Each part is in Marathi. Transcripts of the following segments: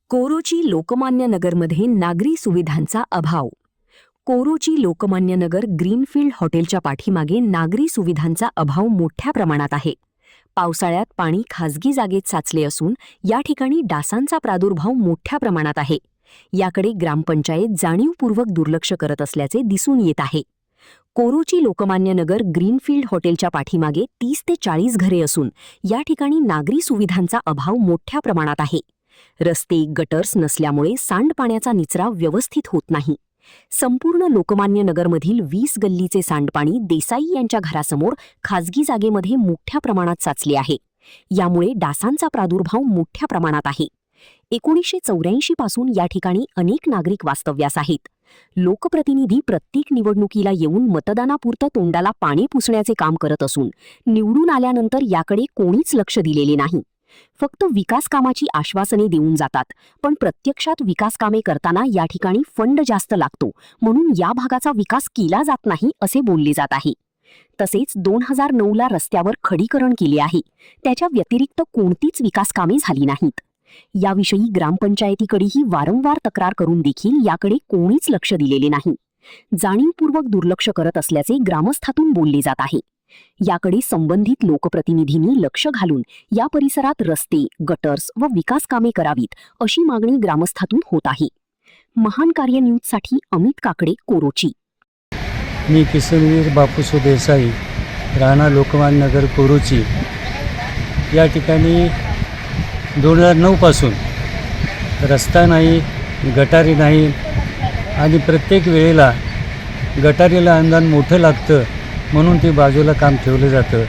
कोरोची लोकमान्य नगरमध्ये नागरी सुविधांचा अभाव. कोरोची लोकमान्य नगर ग्रीनफील्ड हॉटेलच्या पाठीमागे नागरी सुविधांचा अभाव मोठ्या प्रमाणात आहे. पावसाळ्यात पाणी खासगी जागेत साचले असून या ठिकाणी डासांचा प्रादुर्भाव मोठ्या प्रमाणात आहे. याकडे ग्रामपंचायत जाणीवपूर्वक दुर्लक्ष करत असल्याचे दिसून येत आहे. कोरोची लोकमान्य नगर ग्रीनफील्ड हॉटेलच्या पाठीमागे 30 ते 40 घरे असून या ठिकाणी नागरी सुविधांचा अभाव मोठ्या प्रमाणात आहे. रस्ते, गटर्स नसल्यामुळे सांडपाण्याचा निचरा व्यवस्थित होत नाही. संपूर्ण लोकमान्य नगरमधील 20 गल्लीचे सांडपाणी देसाई यांच्या घरासमोर खासगी जागेमध्ये मोठ्या प्रमाणात साचले आहे. यामुळे डासांचा प्रादुर्भाव मोठ्या प्रमाणात आहे. 1984 पासून या ठिकाणी अनेक नागरिक वास्तव्यास आहेत. लोकप्रतिनिधी प्रत्येक निवडणुकीला येऊन मतदानापुरतं तोंडाला पाणी पुसण्याचे काम करत असून निवडून आल्यानंतर याकडे कोणीच लक्ष दिलेले नाही. फक्त विकास कामाची आश्वासने देऊन जातात, पण प्रत्यक्षात विकास कामे करताना या ठिकाणी फंड जास्त लागतो म्हणून या भागाचा विकास केला जात नाही असे बोलले जात आहे. तसेच 2009ला रस्त्यावर खडीकरण केले आहे. त्याच्या व्यतिरिक्त कोणतीच विकास कामे झाली नाहीत. याविषयी ग्रामपंचायतीकडेही वारंवार तक्रार करून देखील याकडे कोणीच लक्ष दिलेले नाही. जाणीवपूर्वक दुर्लक्ष करत असल्याचे ग्रामस्थातून बोलले जात आहे. याकडे संबंधित लोकप्रतिनिधींनी लक्ष घालून या परिसरात रस्ते, गटर्स व विकास कामे करावीत अशी मागणी ग्रामस्थातून होत आहे. महान कार्य न्यूजसाठी अमित काकडे, कोरोची. मी किसनवीर बापूसो देसाई, राणा लोकमान्य नगर, कोरोची. या ठिकाणी 2009 पासून रस्ता नाही, गटारी नाही आणि प्रत्येक वेळेला गटारीला अनुदान मोठं लागतं म्हणून ते बाजूला काम ठेवलं जातं.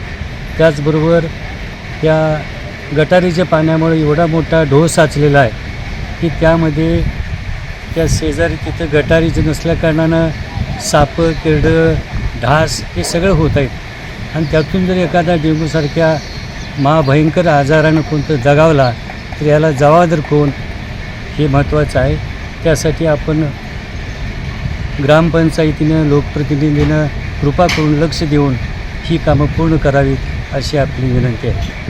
त्याचबरोबर त्या गटारीच्या पाण्यामुळे एवढा मोठा ढोह साचलेला आहे की त्यामध्ये त्या शेजारी तिथं गटारीचं नसल्याकारणानं सापं, किरडं, ढास हे सगळं होत आहेत. आणि त्यातून जर एखादा डेंग्यूसारख्या महाभयंकर आजारानं कोणतं जगावला तर याला जबाबदार कोण हे महत्त्वाचं आहे. त्यासाठी आपण ग्रामपंचायतीनं, लोकप्रतिनिधीनं कृपा करून लक्ष देऊन ही कामं पूर्ण करावीत अशी आपली विनंती आहे.